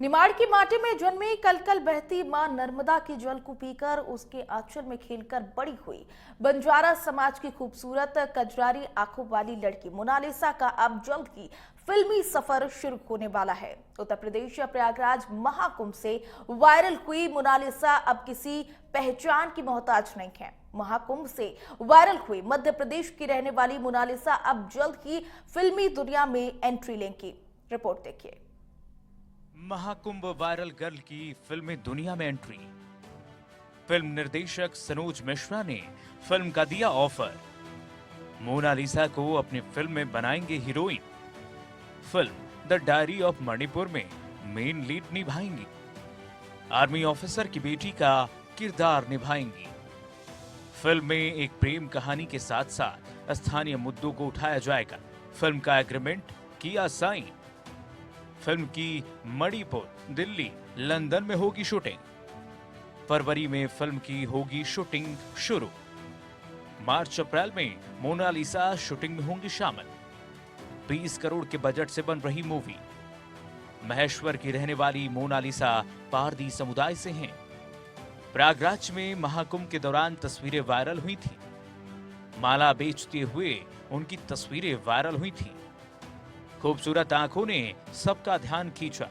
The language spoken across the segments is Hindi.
निमाड़ की माटी में जन्मी कलकल बहती मां नर्मदा की जल को पीकर उसके आंचल में खेलकर बड़ी हुई बंजारा समाज की खूबसूरत कजरारी आंखों वाली लड़की मोनालिसा का अब जल्द ही फिल्मी सफर शुरू होने वाला है। उत्तर प्रदेश प्रयागराज महाकुंभ से वायरल हुई मोनालिसा अब किसी पहचान की मोहताज नहीं है। महाकुंभ से वायरल हुई मध्य प्रदेश की रहने वाली मोनालिसा अब जल्द ही फिल्मी दुनिया में एंट्री लेंगी। रिपोर्ट देखिए। महाकुंभ वायरल गर्ल की फिल्मी दुनिया में एंट्री। फिल्म निर्देशक सनोज मिश्रा ने फिल्म का दिया ऑफर। मोनालिसा को अपनी फिल्म में बनाएंगे heroine. Film the diary of Manipur में मेन लीड निभाएंगी। आर्मी ऑफिसर की बेटी का किरदार निभाएंगी। फिल्म में एक प्रेम कहानी के साथ साथ स्थानीय मुद्दों को उठाया जाएगा। फिल्म का एग्रीमेंट किया साइन। फिल्म की मणिपुर, दिल्ली, लंदन में होगी शूटिंग। फरवरी में फिल्म की होगी शूटिंग शुरू। मार्च अप्रैल में मोनालिसा शूटिंग में होंगी शामिल। 20 करोड़ के बजट से बन रही मूवी। महेश्वर की रहने वाली मोनालिसा पारदी समुदाय से हैं। प्रयागराज में महाकुंभ के दौरान तस्वीरें वायरल हुई थी। माला बेचते हुए उनकी तस्वीरें वायरल हुई थी। खूबसूरत आंखों ने सबका ध्यान खींचा।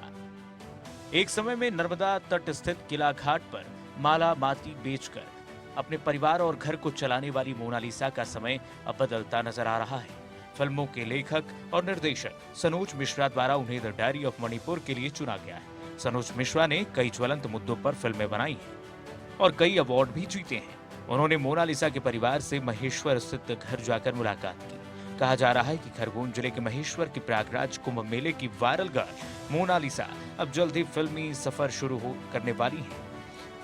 एक समय में नर्मदा तट स्थित किला घाट पर माला माती बेचकर अपने परिवार और घर को चलाने वाली मोनालिसा का समय अब बदलता नजर आ रहा है। फिल्मों के लेखक और निर्देशक सनोज मिश्रा द्वारा उन्हें द डायरी ऑफ मणिपुर के लिए चुना गया है। सनोज मिश्रा ने कई ज्वलंत मुद्दों पर फिल्में बनाई हैं और कई अवार्ड भी जीते हैं। उन्होंने मोनालिसा के परिवार से महेश्वर स्थित घर जाकर मुलाकात की। कहा जा रहा है कि खरगोन जिले के महेश्वर की प्रयागराज कुंभ मेले की वायरल गर्ल मोनालिसा अब जल्द ही फिल्मी सफर शुरू करने वाली है।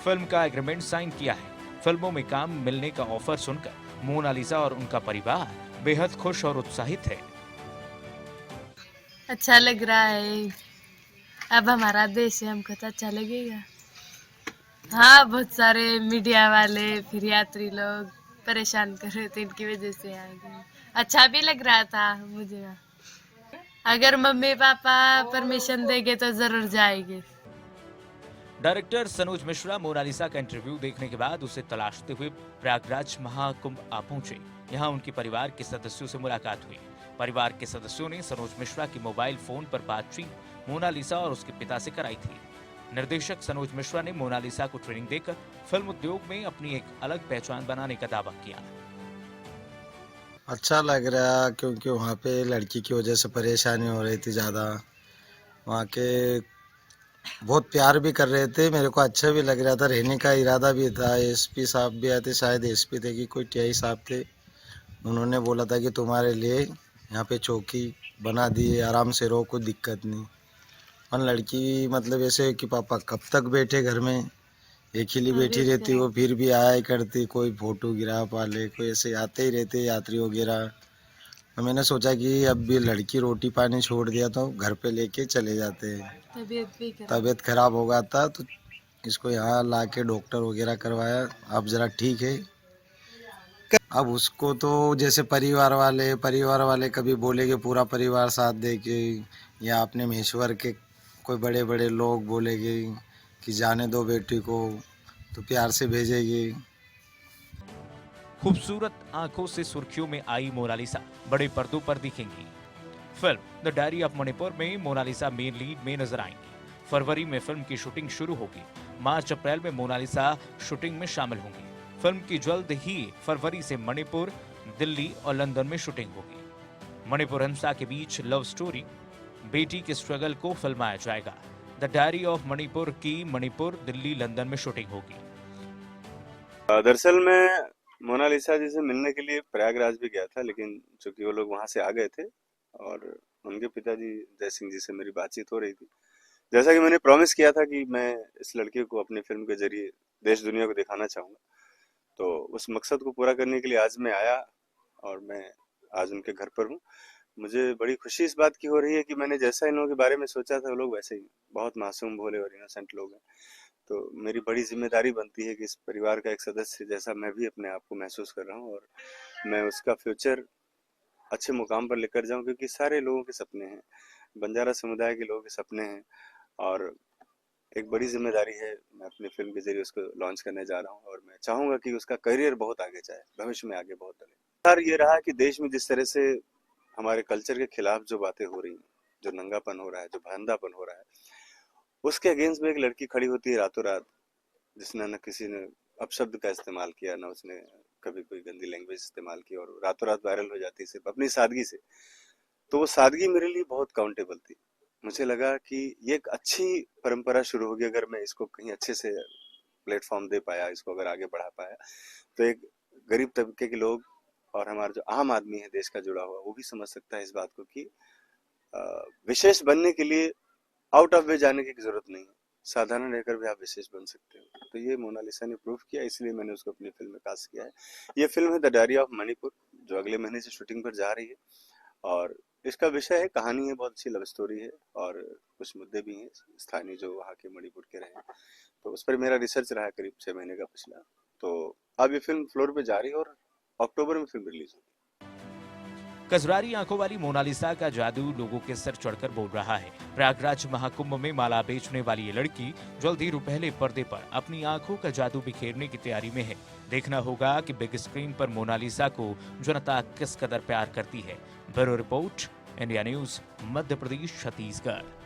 फिल्म का एग्रीमेंट साइन किया है। फिल्मों में काम मिलने का ऑफर सुनकर मोनालिसा और उनका परिवार बेहद खुश और उत्साहित है। अच्छा लग रहा है। अब हमारा देश है, हमको तो अच्छा लगेगा। हाँ, बहुत सारे मीडिया वाले फिर यात्री लोग परेशान कर रहे थे, इनकी वजह से आ गए। अच्छा भी लग रहा था मुझे। अगर मम्मी पापा परमिशन देंगे तो जरूर जाएंगे। डायरेक्टर सनोज मिश्रा मोनालिसा का इंटरव्यू देखने के बाद उसे तलाशते हुए प्रयागराज महाकुंभ आ पहुंचे। यहां उनके परिवार के सदस्यों से मुलाकात हुई। परिवार के सदस्यों ने सनोज मिश्रा की मोबाइल फोन पर बातचीत मोनालिसा और उसके पिता से कराई थी। निर्देशक सनोज मिश्रा ने मोनालिसा को ट्रेनिंग देकर फिल्म उद्योग में अपनी एक अलग पहचान बनाने का दावा किया। अच्छा लग रहा क्योंकि वहाँ पे लड़की की वजह से परेशानी हो रही थी ज़्यादा। वहाँ के बहुत प्यार भी कर रहे थे, मेरे को अच्छा भी लग रहा था। रहने का इरादा भी था। एसपी साहब भी आए थे, शायद एसपी थे कि कोई टीआई साहब थे। उन्होंने बोला था कि तुम्हारे लिए यहाँ पे चौकी बना दी है, आराम से रहो, कोई दिक्कत नहीं। और लड़की मतलब ऐसे कि पापा कब तक बैठे घर में, अकेली बैठी रहती, वो फिर भी आया ही करती। कोई फोटोग्राफ वाले कोई ऐसे आते ही रहते यात्री वगैरह। तो मैंने सोचा कि अब भी लड़की रोटी पानी छोड़ दिया तो घर पे लेके चले जाते हैं। तबीयत खराब हो गया था तो इसको यहाँ ला के डॉक्टर वगैरह करवाया। अब ज़रा ठीक है। अब उसको तो जैसे परिवार वाले कभी बोलेंगे पूरा परिवार साथ दे के, या अपने महेश्वर के कोई बड़े बड़े लोग बोलेंगे कि जाने दो बेटी को, तो प्यार से भेजेगी। खूबसूरत आंखों से सुर्खियों में आई मोनालिसा बड़े पर्दों पर दिखेंगी। Film the diary of Manipur में मोनालिसा मेन लीड में नजर आएंगी। फरवरी में फिल्म की शूटिंग शुरू होगी। मार्च अप्रैल में मोनालिसा शूटिंग में शामिल होंगी। फिल्म की जल्द ही फरवरी से मणिपुर, दिल्ली और लंदन में शूटिंग होगी। मणिपुर हिंसा के बीच लव स्टोरी बेटी के स्ट्रगल को फिल्माया जाएगा। द डायरी ऑफ मणिपुर की मणिपुर, दिल्ली, लंदन में शूटिंग होगी। दरअसल मैं मोनालिसा जी से मिलने के लिए प्रयागराज भी गया था, लेकिन चूंकि वो लोग वहां से आ गए थे और उनके पिताजी जय सिंह जी से मेरी बातचीत हो रही थी। जैसा कि मैंने प्रॉमिस किया था कि मैं इस लड़के को अपनी फिल्म के जरिए देश दुनिया को दिखाना चाहूँगा, तो उस मकसद को पूरा करने के लिए आज मैं आया और मैं आज उनके घर पर हूँ। मुझे बड़ी खुशी इस बात की हो रही है कि मैंने जैसा इन लोगों के बारे में सोचा था, वो लोग वैसे ही बहुत मासूम, भोले और इनोसेंट लोग हैं। तो मेरी बड़ी जिम्मेदारी बनती है कि इस परिवार का एक सदस्य जैसा मैं भी अपने आप को महसूस कर रहा हूँ और मैं उसका फ्यूचर अच्छे मुकाम पर लेकर जाऊं, क्योंकि सारे लोगों के सपने हैं, बंजारा समुदाय के लोगों के सपने हैं। और एक बड़ी जिम्मेदारी है। मैं अपनी फिल्म के जरिए उसको लॉन्च करने जा रहा हूँ और मैं चाहूंगा कि उसका करियर बहुत आगे जाए, भविष्य में आगे बहुत बढ़े। सर ये रहा कि देश में जिस तरह से हमारे कल्चर के खिलाफ जो बातें हो रही हैं, जो नंगापन हो रहा है, जो भंडापन हो रहा है, उसके अगेंस्ट में एक लड़की खड़ी होती है रातों रात, जिसने न किसी ने अपशब्द का इस्तेमाल किया, न उसने कभी कोई गंदी लैंग्वेज इस्तेमाल की, और रातों रात वायरल हो जाती है सिर्फ अपनी सादगी से। तो वो सादगी मेरे लिए बहुत काउंटेबल थी। मुझे लगा कि ये एक अच्छी परंपरा शुरू होगी अगर मैं इसको कहीं अच्छे से प्लेटफॉर्म दे पाया, इसको अगर आगे बढ़ा पाया, तो एक गरीब तबके के लोग और हमारा जो आम आदमी है देश का जुड़ा हुआ, वो भी समझ सकता है इस बात को कि विशेष बनने के लिए आउट ऑफ वे जाने की जरूरत नहीं है, साधारण रहकर भी आप विशेष बन सकते हो। तो ये मोनालिसा ने प्रूव किया, इसलिए मैंने उसको अपनी फिल्म में कास्ट किया है। ये फिल्म है द डायरी ऑफ मणिपुर, जो अगले महीने से शूटिंग पर जा रही है, और इसका विषय है, कहानी है, बहुत अच्छी लव स्टोरी है, और कुछ मुद्दे भी हैं स्थानीय जो वहाँ के मणिपुर के रहे। तो उस पर मेरा रिसर्च रहा है करीब 6 महीने का पिछला। तो अब ये फिल्म फ्लोर पे जा रही है और अक्टूबर में फिल्म रिलीज होगी। कजरारी आंखों वाली मोनालिसा का जादू लोगों के सर चढ़कर बोल रहा है। प्रयागराज महाकुंभ में माला बेचने वाली ये लड़की जल्द ही रुपहले पर्दे पर अपनी आंखों का जादू बिखेरने की तैयारी में है। देखना होगा कि बिग स्क्रीन पर मोनालिसा को जनता किस कदर प्यार करती है। Bureau report, India news, Madhya Pradesh, Chhattisgarh.